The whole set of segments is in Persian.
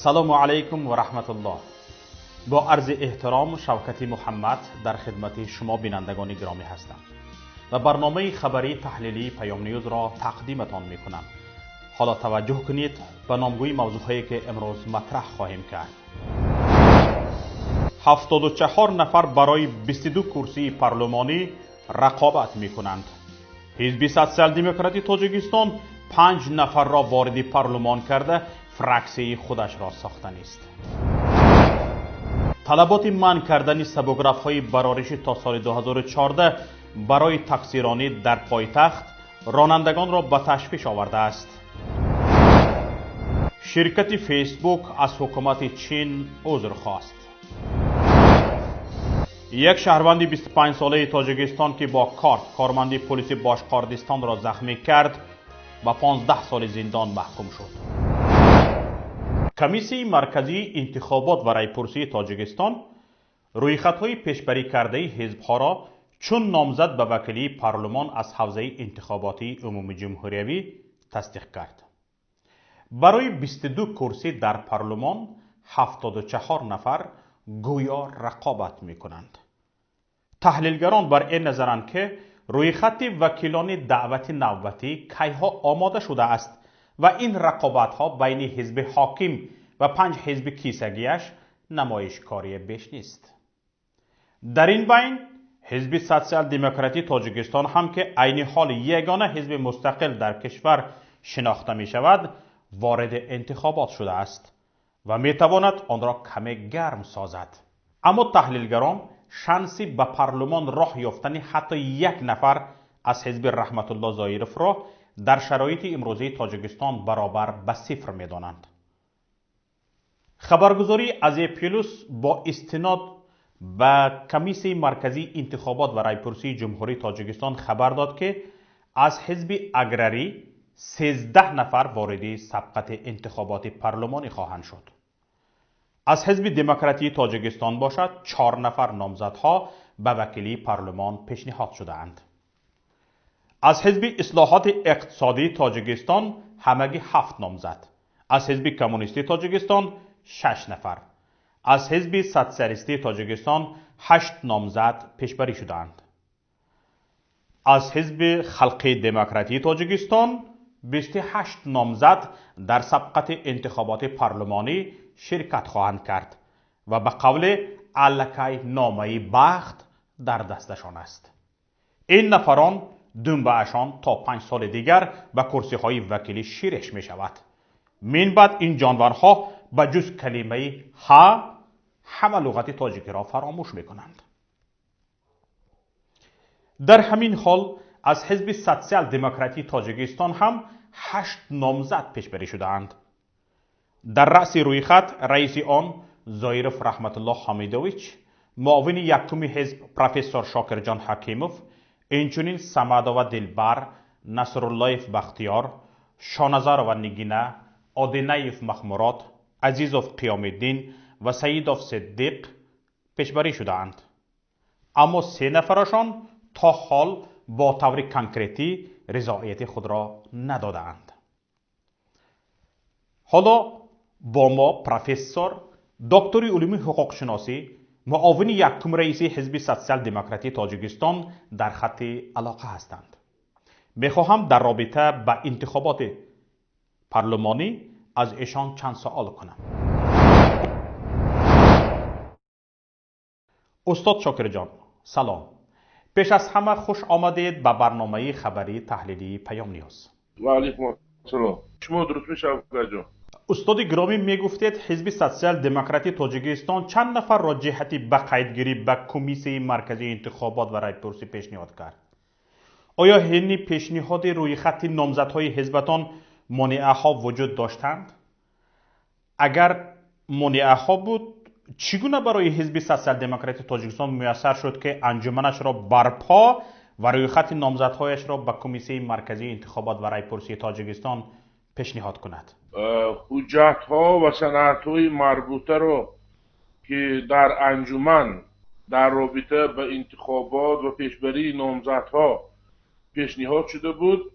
سلام علیکم و رحمت الله. با عرض احترام شوکت محمد در خدمت شما بینندگان گرامی هستم و برنامه خبری تحلیلی پیام نیوز را تقدیمتان می کنم. حالا توجه کنید به نامگوی موضوعهایی که امروز مطرح خواهیم کرد. 74 نفر برای 22 کرسی پارلمانی رقابت می کنند. حزب سوسیال دموکراتی تاجیکستان 5 نفر را وارد پارلمان کرده فرکسی خودش را ساختن است. طلبات منع کردن سبوگراف های برارشی تا سال 2014 برای تکثیرانی در پایتخت رانندگان را به تشویش آورده است. شرکت فیسبوک از حکومت چین عذر خواست. یک شهروند 25 ساله تاجیکستان که با کارمند پلیس باشقردستان را زخمی کرد با 15 سال زندان محکوم شد. کمیسیون مرکزی انتخابات و رایپرسی تاجیکستان رویخط‌های پیشبری کرده حزب‌ها را چون نامزد به وکیلی پارلمان از حوزه انتخاباتی عمومی جمهوریوی تصدیق کرد. برای 22 کرسی در پارلمان 74 نفر گویا رقابت می‌کنند. تحلیلگران بر این نظرند که رویخط وکیلان دعوت نوبتی کیها آماده شده است و این رقابت‌ها بین حزب حاکم و 5 حزب کیسگیش نمایشکاری بیش نیست. در این بین حزب سوسیال دموکراتی تاجیکستان هم که عین حال یگانه حزب مستقل در کشور شناخته می شود وارد انتخابات شده است و می تواند آن را کمی گرم سازد. اما تحلیلگران شانسی به پارلمان راه یافتن حتی یک نفر از حزب رحمت الله زایروف را در شرایط امروزی تاجیکستان برابر به صفر می دانند. خبرگزاری ازیپیلوس با استناد به کمیسیون مرکزی انتخابات و رایپرسی جمهوری تاجیکستان خبر داد که از حزب اگرری 13 نفر وارد سبقت انتخابات پارلمانی خواهند شد. از حزب دموکراتی تاجیکستان باشد 4 نفر نامزدها به وکیلی پارلمان پیشنهاد شده‌اند. از حزب اصلاحات اقتصادی تاجیکستان همگی 7 نامزد، از حزب کمونیستی تاجیکستان 6 نفر، از حزب سوسیالیستی تاجیکستان 8 نامزد پیشبری شدند. از حزب خلق دموکراتی تاجیکستان 28 نامزد در سبقت انتخابات پارلمانی شرکت خواهند کرد و به قول الکی نامه بخت در دستشان است. این نفران دنبه‌شان تا 5 سال دیگر به کرسی های وکیلی شیرش می شود. من بعد این جانورها به جز کلمه ها همه لغت تاجیکی را فراموش می کنند. در همین حال از حزب سوسیال دموکراتی تاجیکستان هم 8 نامزد پیشبری شده‌اند. در رأس روی خط رئیس آن زایروف رحمت الله حمیدویچ، معاون یکم حزب پروفسور شاکرجان حکیموف، اینچنین سمداو دلبر، نصرالله بختیار، شانزار و نگینه، آدینایف مخمورات، عزیزوف قیام الدین و سیدوف صدیق پیشبری شده‌اند. اما 3 نفرشان تا حال با طور کنکریتی رضایت خود را ندادند. حالا با ما پروفسور دکتر علوم حقوق شناسی معاون یکم رئیس حزب سوسیال دموکراتی تاجیکستان در خط علاقه هستند. میخواهم در رابطه با انتخابات پارلمانی از ایشان چند سوال کنم. استاد شاکر جان سلام. پیش از همه خوش آمدید به برنامه خبری تحلیلی پیام نیوز. و علیکم السلام. شما درست میشم جان. استاد گرامی میگفتید حزب سوسیال دموکراتی تاجیکستان چند نفر را جهتی به قیدگیری به کمیسیون مرکزی انتخابات و رایپرسی پیشنهاد کرد؟ آیا این پیشنهاد روی خط نامزدهای حزبتان مانعه ها وجود داشتند؟ اگر مانعه ها بود چگونه برای حزب سوسیال دموکراتی تاجیکستان میسر شد که انجمنش را برپا و روی خط نامزدهایش را به کمیسیون مرکزی انتخابات و رایپرسی تاجیکستان پیشنهاد کند؟ حجت ها و سند های مربوطه را که در انجمن در رابطه به انتخابات و پیشبری نامزدها پیشنهاد شده بود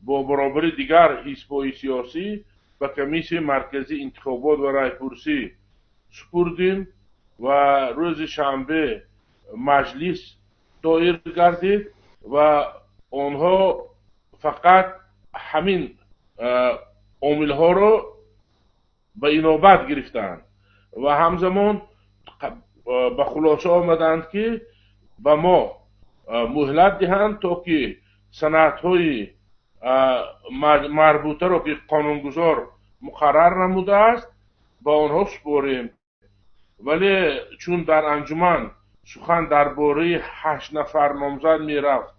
با برابر دیگر حزب‌های سیاسی به کمیسیون مرکزی انتخابات و رایپرسی سپردیم و روز شنبه مجلس دایر گردید و آنها فقط همین عامل ها رو به اینابت گرفتند و همزمان به خلاصه آمدند که به ما مهلت دهند تا که سند های مربوطه را که قانونگذار مقرر نموده است با آنها سپاریم. ولی چون در انجمن سخن درباره 8 نفر نامزد می رفت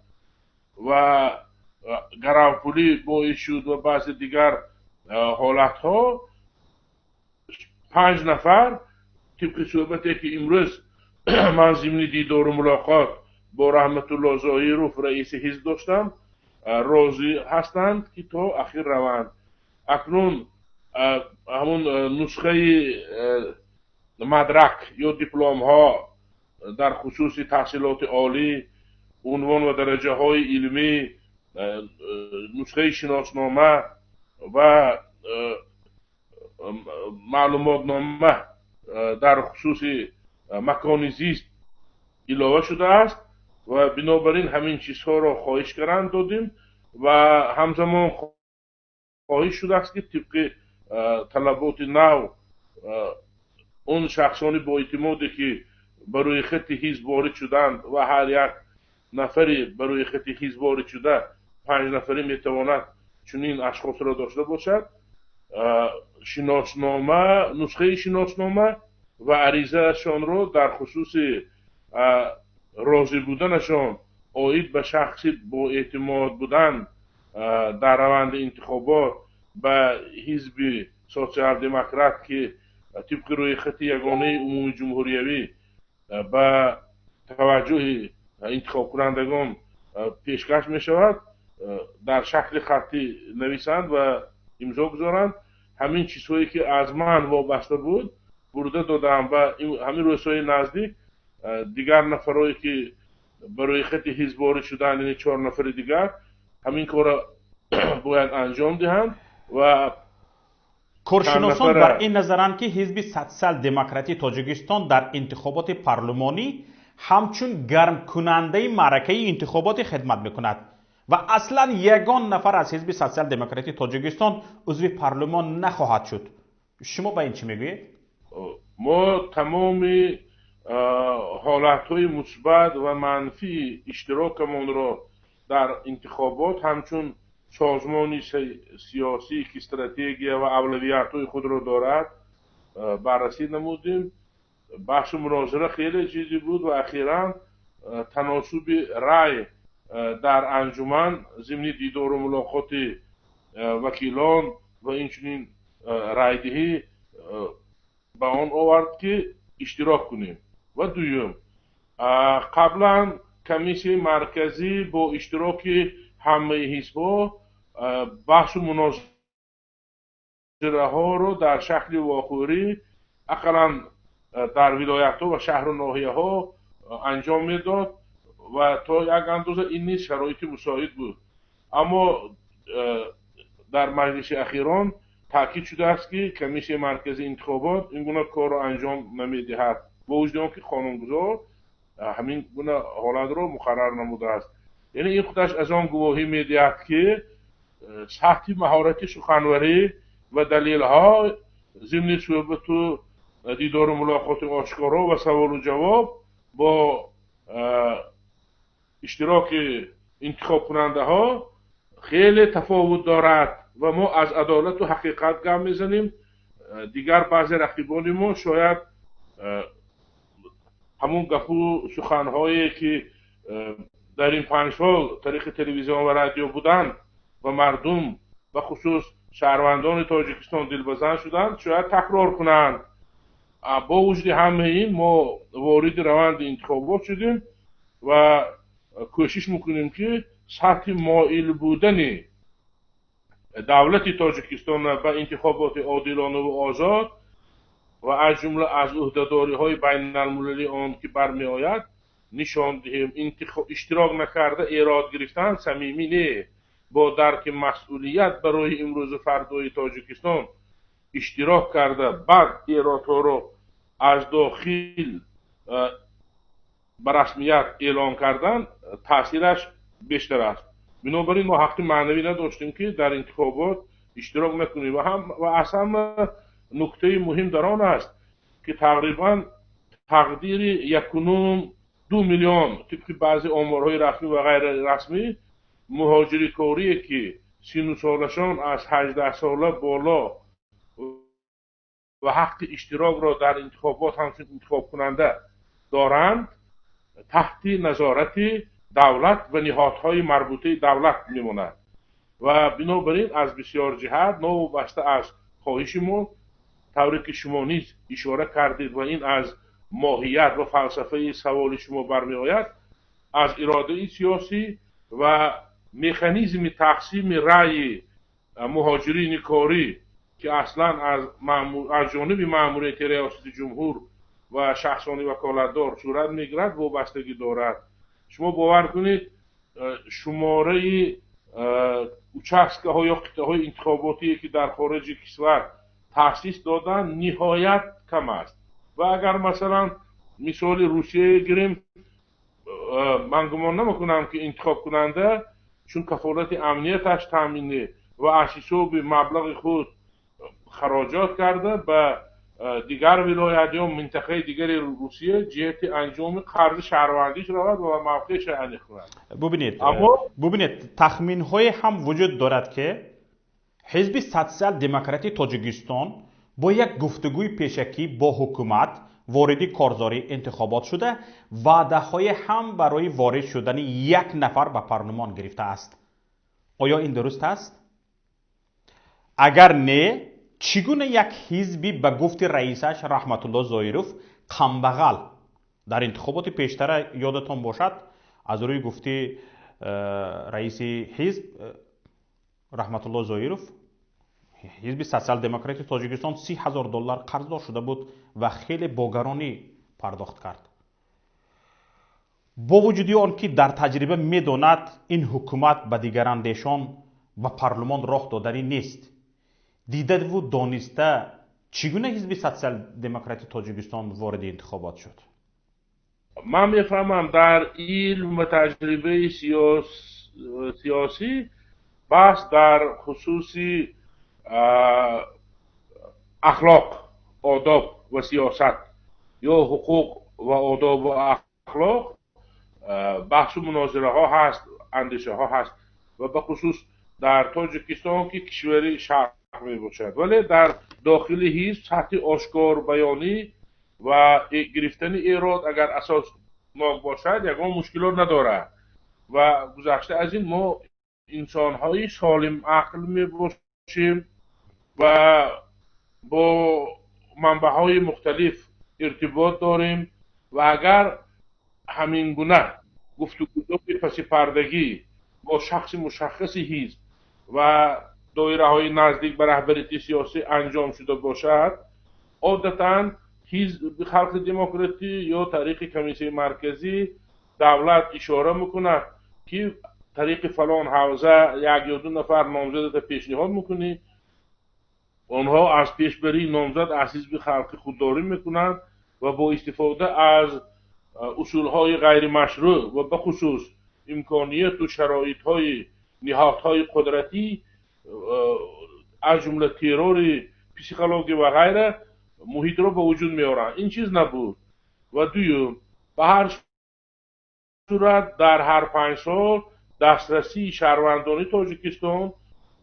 و گراوپولی باعث شد و بعض دیگر حالت ها 5 نفر طبق صحبتی که امروز من ضمن دیدار و ملاقات با رحمت الله ظاهرов رئیس حزب داشتم راضی هستند که تا اخیر روند. اکنون همون نسخه مدرک یا دیپلم ها در خصوص تحصیلات عالی، عنوان و درجه های علمی، نسخه شناسنامه و معلومات نامه در خصوص مکان زیست علاوه شده است و بنابراین همین چیزها را خواهش کردن دادیم و همزمان خواهش شده است که طبق طلبات نو اون شخصانی با اعتمادی که برای خط حزب وارد شدند و هر یک نفری برای خط حزب وارد شده 5 نفری میتواند چنین اشخاص را داشته باشد، شناسنامه، نسخه شناسنامه و عریضه شان را در خصوص راضی بودنشان عاید به شخصی با اعتماد بودن در روند انتخابات به حزب سوسیال دموکرات که طبق روی خط یگانه عمومی جمهوریوی به توجه انتخاب کنندگان پیشکش می شود در شکل خطی نویسند و امضا گذارند. همین چیزهایی که از من وابسته بود برده دادم و همین روزهای نزدیک دیگر نفرهایی که برای خط حزب وارد شدن، یعنی 4 نفر دیگر همین کار باید انجام دهند و کارشناسان بر این نظرند که حزب سوسیال دموکراتی تاجیکستان در انتخابات پارلمانی همچون گرم کننده معرکه انتخابات خدمت میکند و اصلا یگان نفر از حزب سوسیال دموکراتی تاجیکستان عضو پارلمان نخواهد شد. شما با این چی میگویید؟ ما تمام حالتهای مثبت و منفی اشتراکمان را در انتخابات همچون سازمانی سیاسی که استراتژی و اولویت‌های خود را دارد بررسی نمودیم. بحث مناظره خیلی جدی بود و اخیراً تناسب رأی در انجمن ضمن دیدار و ملاقات وکیلان و اینچنین رأیدهی به آن آورد که اشتراک کنیم. و دوم، قبلا کمیسیون مرکزی با اشتراک همه حزب‌ها بحث و مناظره ها رو در شکل واقعی اقلا در ولایت ها و شهر و ناحیه ها انجام میداد و تا یک اندازه این نیز شرایط مساعد بود. اما در مجلس اخیران تاکید شده است که کمیسیون مرکزی انتخابات این گونه کار را انجام نمیدهد با وجود آنکه قانونگذار همین گونه حالت را مقرر نموده است. یعنی این خودش از آن گواهی میدهد که سطح مهارت سخنوری و دلیل ها ضمن صحبت و دیدار و ملاقات آشکارا و سوال و جواب با اشتراک انتخاب کننده ها خیلی تفاوت دارد و ما از عدالت و حقیقت گام میزنیم. دیگر بعضی رقیبان ما شاید همون گپ و سخنهایی که در این 5 سال طریق تلویزیون و رادیو بودن و مردم و خصوص شهروندان تاجیکستان دلبزن شدند شاید تکرار کنند. با وجود همه این ما وارد روند انتخابات شدیم و کوشش میکنیم که سطح مائل بودن دولت تاجیکستان به انتخابات عادلانه و آزاد و از جمله از عهده‌داری های بین المللی آن که برمی آید نشان دهیم. اشتراک نکرده ایراد گرفتن صمیمی نه، با درک مسئولیت برای امروز فردای تاجیکستان اشتراک کرده بعد ایرادها رو از داخل به رسمیت اعلام کردن تاثیرش بیشتر است. بنابراین ما حق معنوی نداشتیم که در انتخابات اشتراک نکنیم و اصلا نکته مهم در آن است که تقریبا تقدیر 1.2 میلیون طبق بعضی آمارهای رسمی و غیر رسمی مهاجری کاری که سن و سالشان از 18 ساله بالا و حق اشتراک را در انتخابات همچون انتخاب کننده دارند تحت نظارت دولت و نهادهای مربوطه دولت میماند و بنابراین از بسیار جهت نوابسته از خواهشمون طوری که شما نیز اشاره کردید و این از ماهیت و فلسفه سوال شما برمی آید، از اراده سیاسی و مکانیزم تقسیم رأی مهاجرین کاری که اصلا از جانب مأموریت ریاست جمهور و شخصانی وکالتدار صورت میگیرد وابستگی دارد. شما باور کنید شماره اوچسکه ها یا قطعه های انتخاباتی که در خارج کشور تأسیس دادن نهایت کم است و اگر مثلا مثال روسیه گیریم من گمان نمیکنم که انتخاب کننده چون کفالت امنیتش تامینه و از حساب مبلغ خود خراجات کرده به دیگر ولایت یا منطقه دیگر روسیه جهت انجام قرض شهروندیش رود و موقعش انیخ کند. ببینید تخمین های هم وجود دارد که حزب سوسیال دموکراتی تاجیکستان با یک گفتگوی پیشکی با حکومت وارد کارزاری انتخابات شده وعده های هم برای وارد شدن یک نفر به پارلمان گرفته است. آیا این درست است؟ اگر نه چگونه یک حزبی به گفت رئیسش رحمت الله زایروف کمبغل در انتخابات پیشتر یادتان باشد از روی گفته رئیس حزب رحمت الله زایروف حزب سوسیال دموکراتی تاجیکستان $30,000 قرضدار شده بود و خیلی باگرانی پرداخت کرد. با وجود آن که در تجربه میداند این حکومت به دیگر اندیشان و پارلمان راه دادنی نیست، دیده و دانسته چگونه حزب سوسیال دموکراتی تاجیکستان وارد انتخابات شد؟ من میفهمم در علم و تجربه سیاسی بحث در خصوصی اخلاق، آداب و سیاست یا حقوق و آداب و اخلاق بحث و مناظره ها هست، اندیشه ها هست و به خصوص در تاجیکستان که کشوری شرق می باشد، ولی در داخل حزب سطح آشکار بیانی و گرفتن ایراد اگر اساس ناک باشد یکان مشکلات نداره و گذشته از این ما انسان های سالم عقل می باشیم و با منبع های مختلف ارتباط داریم و اگر همین گونه گفتگوی پس پردگی با شخص مشخص حزب و دایره های نزدیک به رهبریت سیاسی انجام شده باشد عادتاً حزب خلق دموکراتی یا طریق کمیته مرکزی دولت اشاره میکند که طریق فلان حوزه یک یا دو نفر نامزد پیشنهاد میکنی، آنها از پیشبری نامزد از حزب خلق خودداری میکنند و با استفاده از اصولهای غیر مشروع و به خصوص امکانیت و شرایطهای نهادهای قدرتی از جمله ترور پسیکولوژی و غیره محیط رو به وجود میارن. این چیز نبود و دوم به هر صورت در هر 5 سال دسترسی شهروندان تاجیکستان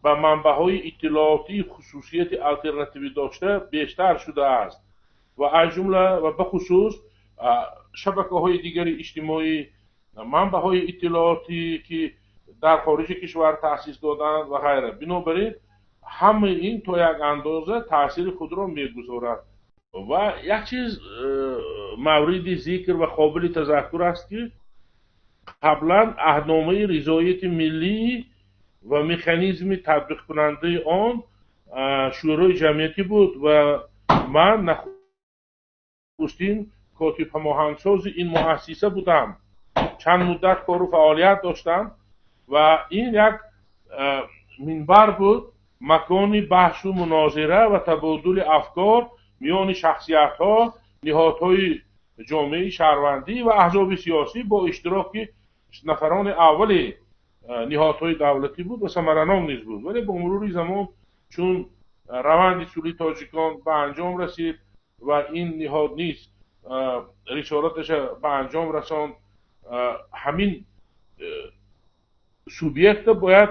به منبع‌های اطلاعاتی خصوصیت آلترناتیوی داشته بیشتر شده است و از جمله و به خصوص شبکه‌های دیگر اجتماعی، منبع‌های اطلاعاتی که در خارج کشور تأسیس دادند و غیره. بنابراین همه این تا یک اندازه تاثیر خود را میگذارد و یک چیز مورد ذکر و قابل تذکر است که قبلا عهدنامه رضایت ملی و مکانیزم تطبیق کننده آن شورای جمعیتی بود و من نخستین کاتب هماهنگساز این مؤسسه بودم. چند مدت کار و فعالیت داشتم و این یک منبر بود، مکانی بحث و مناظره و تبادل افکار میان شخصیت‌ها، نهادهای جامعه شهروندی و احزاب سیاسی با اشتراک نفران اول نهادهای دولتی بود و ثمره‌ناک نیز بود. ولی با مرور زمان چون روند صلح تاجیکان به انجام رسید و این نهاد نیز رسالتش به انجام رساند، همین سوبیکت باید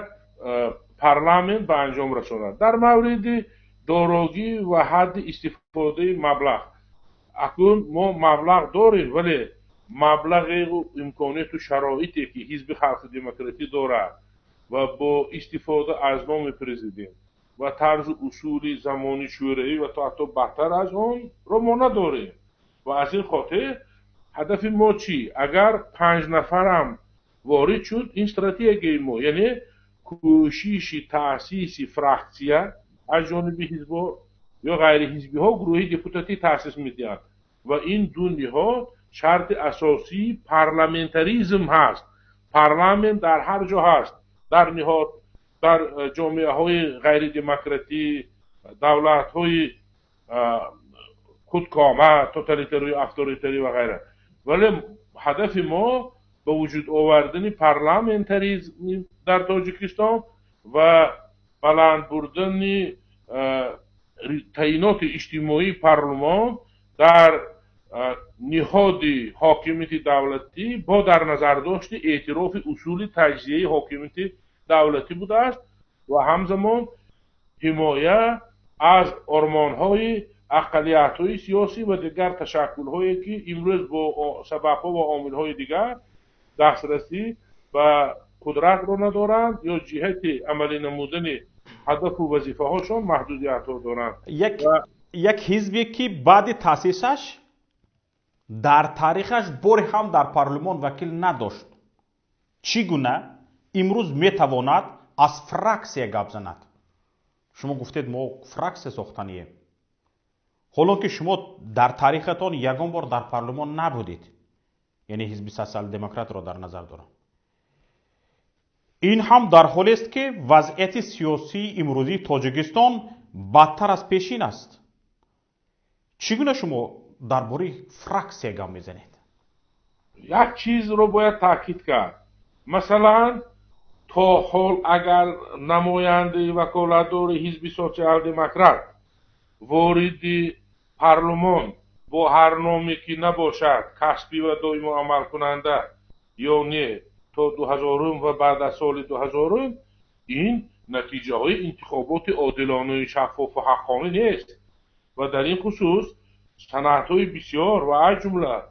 پارلمان به انجام رساند. در مورد دارایی و حد استفاده مبلغ، اکنون ما مبلغ داریم ولی مبلغ و امکانات و شرایطی که حزب خلق دموکراتی دارد و با استفاده از نام پرزیدنت و طرز اصول زمانی شوروی و تا حتی بدتر از آن را ما نداریم و از این خاطر هدف ما چی؟ اگر 5 نفرم وارد شد، این استراتژی ما یعنی کوشش تأسیس فراکسیه از جانب حزب یا غیر حزبی ها گروه دپوتاتی تأسیس میدهند و این دو نهاد شرط اساسی پارلمانتریزم هست. پارلمان در هر جا هست، در نهاد، در جامعه های غیر دموکراتی، دولت های خودکامه، توتالیتری، اتوریتری و غیره. ولی هدف ما به وجود آوردن پارلمانتریزم در تاجیکستان و بلند بردن تعیینات اجتماعی پارلمان در نهاد حاکمیت دولتی با در نظر داشت اعتراف اصول تجزیه حاکمیت دولتی بوده است و همزمان حمایه از آرمان‌های اقلیت‌های سیاسی و دیگر تشکل‌هایی که امروز با سبب‌ها و عامل‌های دیگر دسترسی و قدرت رو ندارند یا جهت عملی نمودن هدف و وظیفه هاشون محدودیت ها دارند. یک حزبی که بعد تاسیسش در تاریخش باری هم در پارلمان وکیل نداشت، چگونه امروز میتواند از فراکسیه گپ زند؟ شما گفتید ما فراکسیه ساختنیه، حالا که شما در تاریختان یگان بار در پارلمان نبودید، یعنی حزب سوسیال دموکرات را در نظر دارم. این هم در حالی است که وضعیت سیاسی امروزی تاجیکستان بدتر از پیشین است. چگونه شما درباره فراکسیه گپ میزنید؟ یک چیز رو باید تاکید کرد. مثلا تا حال اگر نماینده وکالتدار حزب سوسیال دموکرات وارد پارلمان با هر نامی که نباشد، کسبی و دائم عمل کننده یا نه، تا 2000 و بعد از سال 2000 این نتیجه های انتخابات عادلانه، شفاف و حقانه نیست و در این خصوص سندهای بسیار و از جمله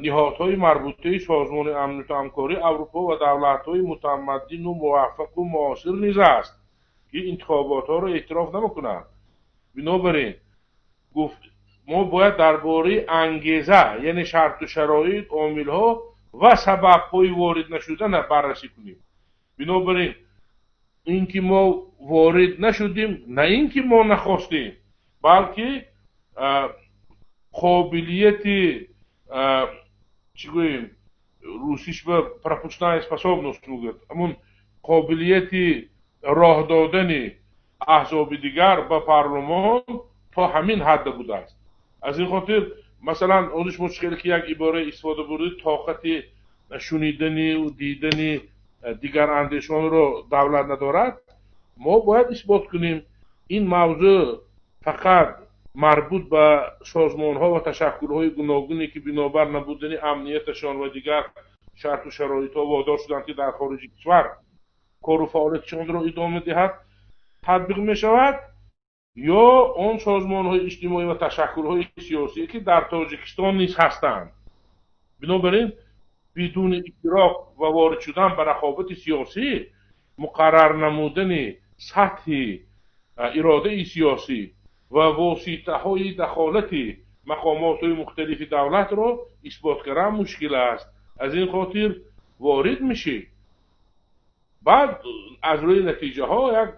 نهادهای مربوطه سازمان امنیت و همکاری اروپا و دولت‌های متمدن و موفق و معاصر نیز است که انتخابات ها را اعتراف نمیکنند. بنابراین ما باید درباره انگیزه یعنی شرط و شرایط، عامل‌ها و سبب‌های وارد نشدن بررسی کنیم. بنابراین اینکه ما وارد نشدیم نه اینکه ما نخواستیم، بلکه قابلیت چی گوییم روسیش به пропускная способность میگه، همون قابلیت راه دادن احزاب دیگر به پارلمان تا همین حد بوده است. از این خاطر مثلا اونش مشکلی که یک عباره استفاده برده طاقت شنیدن و دیدن دیگر اندیشان رو دولت ندارد. ما باید اثبات کنیم این موضوع فقط مربوط به سازمان ها و تشکل های گوناگونی که بنابر نبودن امنیتشان و دیگر شرط و شرایط ها وادار شدند که در خارج کشور کار و فعالیتشان را ادامه دهد تطبیق می شود، یا اون سازمان های اجتماعی و تشکل های سیاسی که در تاجیکستان نیز هستند. بنابراین بدون اشتراک و وارد شدن به رقابت سیاسی، مقرر نمودن سطح اراده سیاسی و واسطه های دخالت مقامات های مختلف دولت را اثبات کردن مشکل است. از این خاطر وارد میشه، بعد از روی نتیجه ها یک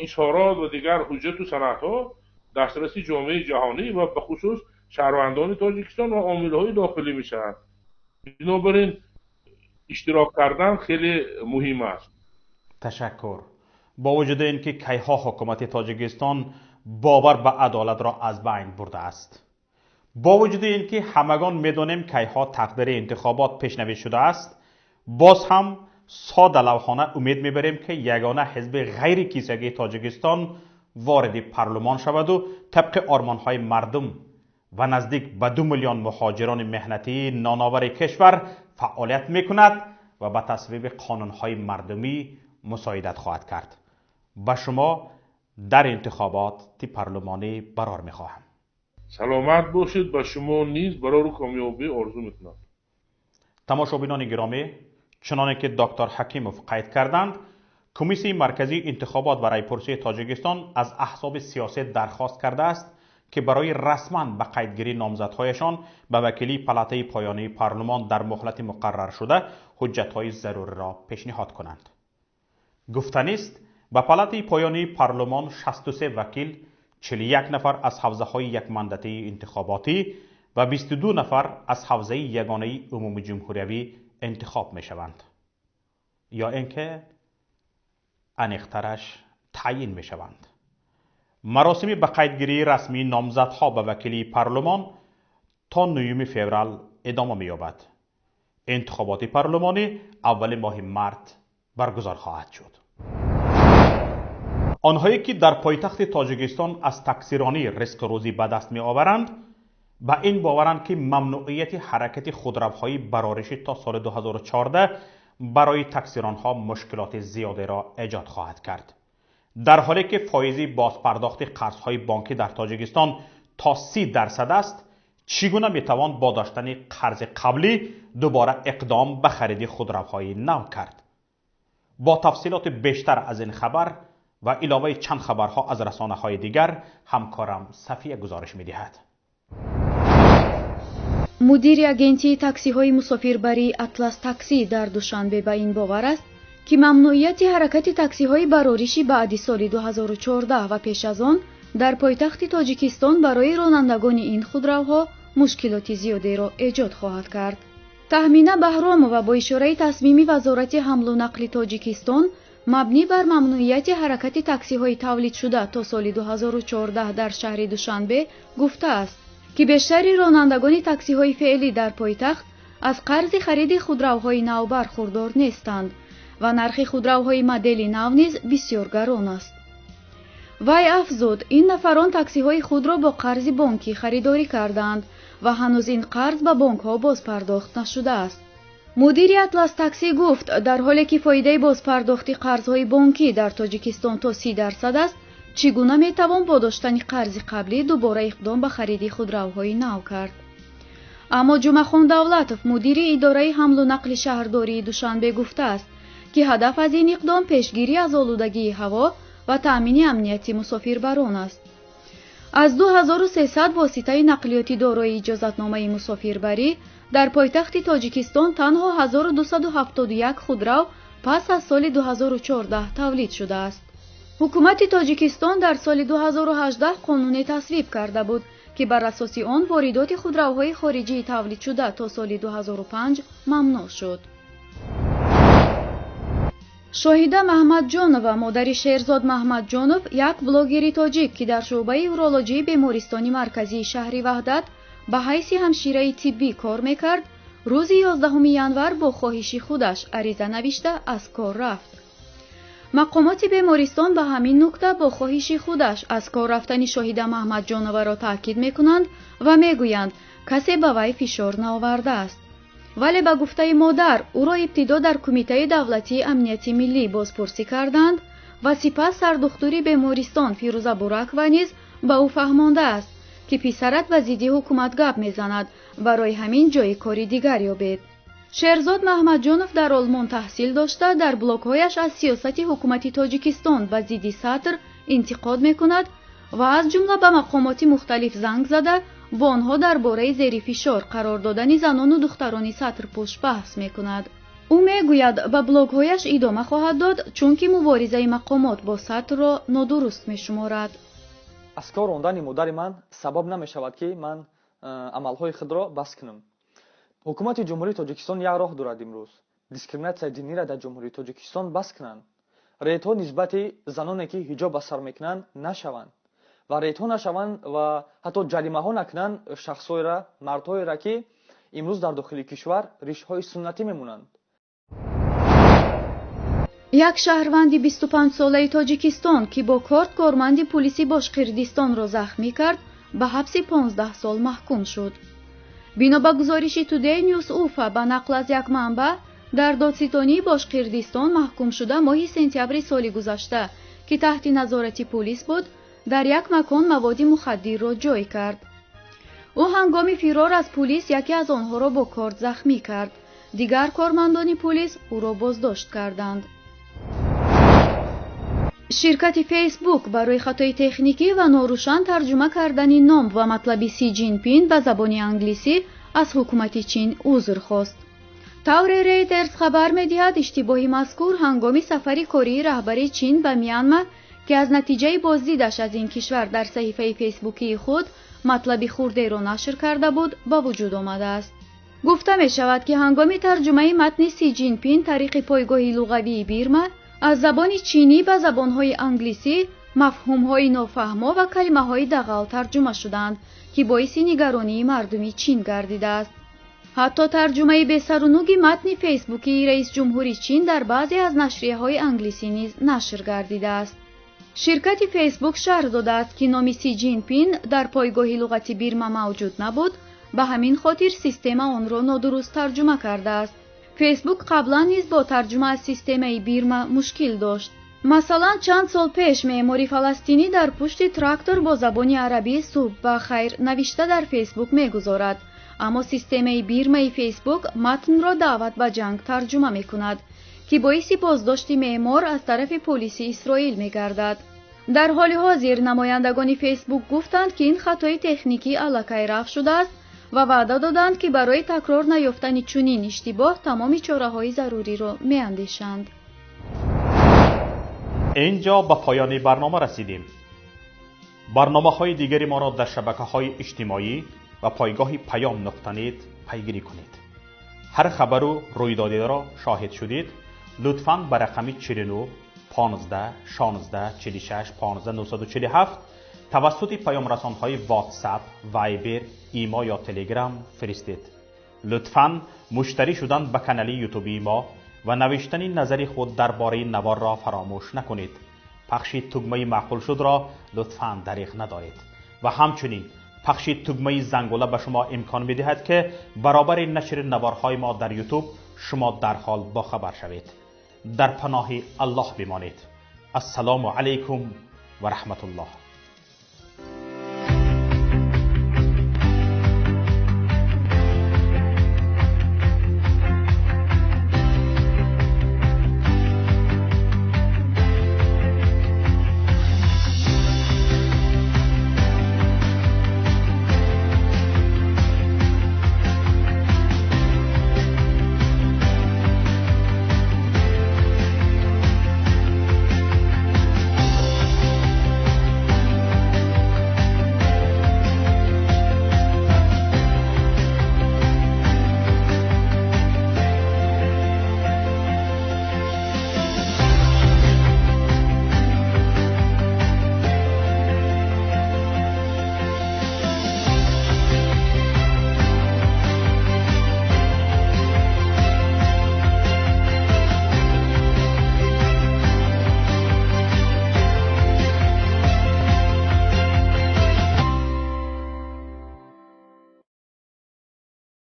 اظهارات و دیگر حجت و سندها دسترسی جامعه جهانی و به خصوص شهروندان تاجیکستان و عامل‌های داخلی میشن. بنابراین اشتراک کردن خیلی مهم است. تشکر. با وجود اینکه کیها حکومت تاجیکستان باور به عدالت را از بین برده است، با وجود اینکه همگان میدانیم کیها تقدیر انتخابات پیشنهاد شده است، باز هم ساده لوحانه امید میبریم که یگانه حزب غیر کیسگی تاجیکستان وارد پارلمان شود و طبق آرمانهای مردم و نزدیک به 2 میلیون مهاجران مهنتی نانآور کشور فعالیت میکند و به تصویب قانونهای مردمی مساعدت خواهد کرد. به شما در انتخابات پارلمانی قرار میخواهم. سلامت باشید. به شما نیز برای کامیابی آرزو میکنم. تماشابینان گرامی، چنانه که دکتر حکیموف قید کردند، کمیسیون مرکزی انتخابات برای پرسی تاجیکستان از احزاب سیاسی درخواست کرده است که برای رسما به قیدگیری نامزدهایشان به وکیلی پلاته پایانی پارلمان در مهلت مقرر شده حجتهای ضروری را پیشنهاد کنند. گفتنی است به پلاته پایانی پارلمان 63 وکیل، 41 نفر از حوزه‌های یک مانداتی انتخاباتی و 22 نفر از حوزه یگانه عمومی جمهوریوی انتخاب می شوند یا اینکه انیق‌ترش تعیین می شوند. مراسم به قیدگیری رسمی نامزدها به وکیلی پارلمان تا 9 فوریه ادامه می یابد. انتخابات پارلمانی اول ماه مارس برگزار خواهد شد. آنهایی که در پایتخت تاجیکستان از تکثیرانی رزق روزی به دست می آورند، با این باورند که ممنوعیت حرکت خودروهای برارشی تا سال 2014 برای تکثیرانها مشکلات زیادی را ایجاد خواهد کرد. در حالی که فایزی بازپرداخت قرضهای بانکی در تاجیکستان تا 30% است، چگونه میتوان با داشتن قرض قبلی دوباره اقدام به خرید خودروهای نو کرد؟ با تفصیلات بیشتر از این خبر و علاوه چند خبرها از رسانه‌های دیگر، همکارم صفیه گزارش می‌دهد. مدیر اگنتی تاکسی‌های مسافربری اطلس تاکسی در دوشنبه با این باور است که ممنوعیت حرکت تاکسی‌های برارشی بعد سال 2014 و پیش از آن در پایتخت تاجیکستان برای رانندگان این خودروها مشکلات زیادی را ایجاد خواهد کرد. تهمینه بهرام و با اشاره تصمیم وزارت حمل و نقل تاجیکستان مبنی بر ممنوعیت حرکت تاکسی‌های تولید شده تا سال 2014 در شهر دوشنبه گفته است که بیشتر رانندگان تاکسی‌های فعلی در پایتخت از قرض خرید خودروهای نو برخوردار نیستند و نرخ خودروهای مدل نو نیز بسیار گران است. وی افزود این نفران تاکسی‌های خود را با قرض بانکی خریداری کردند و هنوز این قرض به بانک‌ها باز پرداخت نشده است. مدیر اطلس تاکسی گفت در حالی که فایده بازپرداخت قرض‌های بانکی در تاجیکستان تا 30% است، چگونه میتوان با داشتن قرض قبلی دوباره اقدام به خرید خودروهای نو کرد؟ اما جمعخان دولتوف مدیر اداره حمل و نقل شهرداری دوشنبه گفته است که هدف از این اقدام پیشگیری از آلودگی هوا و تامین امنیت مسافربران است. از 2300 واسطه نقلیاتی دارای اجازتنامه مسافربری در پایتخت تاجیکستان تنها 1271 خودرو پس از سال 2014 تولید شده است. حکومت تاجیکستان در سال 2018 قانون تصویب کرده بود که بر اساس آن واردات خودروهای خارجی تولید شده تا سال 2005 ممنوع شد. شاهده محمد جانو و مادر شهرزاد محمد جانوف، یک بلاگر تاجیک که در شعبه اورولوژی بیمارستان مرکزی شهر وحدت به حیث همشیره طبی کار میکرد، روز 11 ینور با خواهش خودش عریضه نوشته از کار رفت. مقامات بیمارستان به همین نکته با خواهش خودش از کار رفتن شاهده محمد جانو را تاکید میکنند و میگویند کسی به وی فشار نآورده است. ولی به گفته مادر او را ابتدا در کمیته دولتی امنیت ملی بازپرسی کردند و سپس سردختور بیمارستان فیروزه بورک نیز به او فهمانده است که پسرت و ضد حکومت گپ میزند، برای همین جای کاری دیگر یابید. شهرزاد محمد جانوف در آلمان تحصیل داشته در بلاگ‌هایش از سیاست حکومت تاجیکستان و ضد سطر انتقاد میکند و از جمله به مقامات مختلف زنگ زده با آنها درباره زیر فشار قرار دادن زنان و دختران سطر پشت بحث میکند. او میگوید به بلاگ‌هایش ادامه خواهد داد چون که مبارزه مقامات با سطر را نادرست میشمارد. از کار راندن مادر من سبب نمیشود که من عملهای خود را بس کنم. حکومت جمهوری تاجیکستان یک راه دارد امروز دیسکریمیناسیای دینی را در جمهوری تاجیکستان بس کنند ریدها نسبت زنانی که حجاب به سر میکنند نشوند و ریدها نشوند و حتی جریمه ها نکنند شخصای را، مردهای را که امروز در داخل کشور ریشهای سنتی میمونند. یک شهروند 25 ساله تاجیکستان که با کارت کارمند پلیسی باشقردستان را زخمی کرد به حبس 15 سال محکوم شد. بنا به گزارش تودی نیوز اوفا به نقل از یک منبع، در دادستانی باشقردستان محکوم شده ماه سپتامبر سال گذشته که تحت نظارت پلیس بود، در یک مکان مواد مخدر را جای کرد. او هنگام فرار از پلیس یکی از آنها را با کارت زخمی کرد. دیگر کارمندان پلیس او را بازداشت کردند. شرکت فیسبوک برای خطای تکنیکی و ناروشن ترجمه کردن نام و مطلب سی جین پین به زبان انگلیسی از حکومت چین عذر خواست. طور ریترز خبر می‌دهد اشتباه مذکور هنگام سفر کاری رهبر چین به میانمار که از نتیجه بازدیدش از این کشور در صفحه فیسبوکی خود مطلب خورده را نشر کرده بود با وجود آمده است. گفته می شود که هنگام ترجمه متن سی جین پین طریق پایگاه لغوی بیرما از زبان چینی به زبان‌های انگلیسی مفهوم‌های نافهما و کلمه‌های دغل ترجمه شدند که باعث نگرانی مردم چین گردیده است. حتی ترجمه به سر و نوگ متن فیسبوکی رئیس جمهوری چین در بعضی از نشریه‌های انگلیسی نیز نشر گردیده است. شرکت فیسبوک شرح داده است که نام سی جین پین در پایگاه لغتی بیرما موجود نبود، به همین خاطر سیستم آن را نادرست ترجمه کرده است. فیسبوک قبلا نیز با ترجمه از سیستم بیرما مشکل داشت. مثلا چند سال پیش معماری فلسطینی در پشت تراکتور با زبان عربی صبح بخیر نوشته در فیسبوک میگذارد، اما سیستم بیرمای فیسبوک متن را دعوت به جنگ ترجمه میکند که باعث بازداشت معمار از طرف پلیس اسرائیل میگردد. در حال حاضر نمایندگان فیسبوک گفتند که این خطای تکنیکی الکی رفع شده است و وعده دادند که برای تکرار نیافتن چنین اشتباه تمام چاره‌های ضروری را می‌اندیشند. اینجا به پایان برنامه رسیدیم. برنامه‌های دیگری ما را در شبکه‌های اجتماعی و پایگاه پیام.net پیگیری کنید. هر خبر و رویدادی را شاهد شدید لطفاً به رقم 49 15 16 46 15 947 توسط پیام رسان‌های واتساپ، وایبر، ایما یا تلگرام فرستید. لطفاً مشترک شدن به کانال یوتیوبی ما و نوشتن نظر خود درباره نوار را فراموش نکنید. پخش تگمه معقول شد را لطفاً دریغ ندارید و همچنین پخش تگمه زنگوله به شما امکان می‌دهد که برابر نشر نوارهای ما در یوتیوب شما در حال با خبر شوید. در پناه الله بمانید. السلام علیکم و رحمت الله.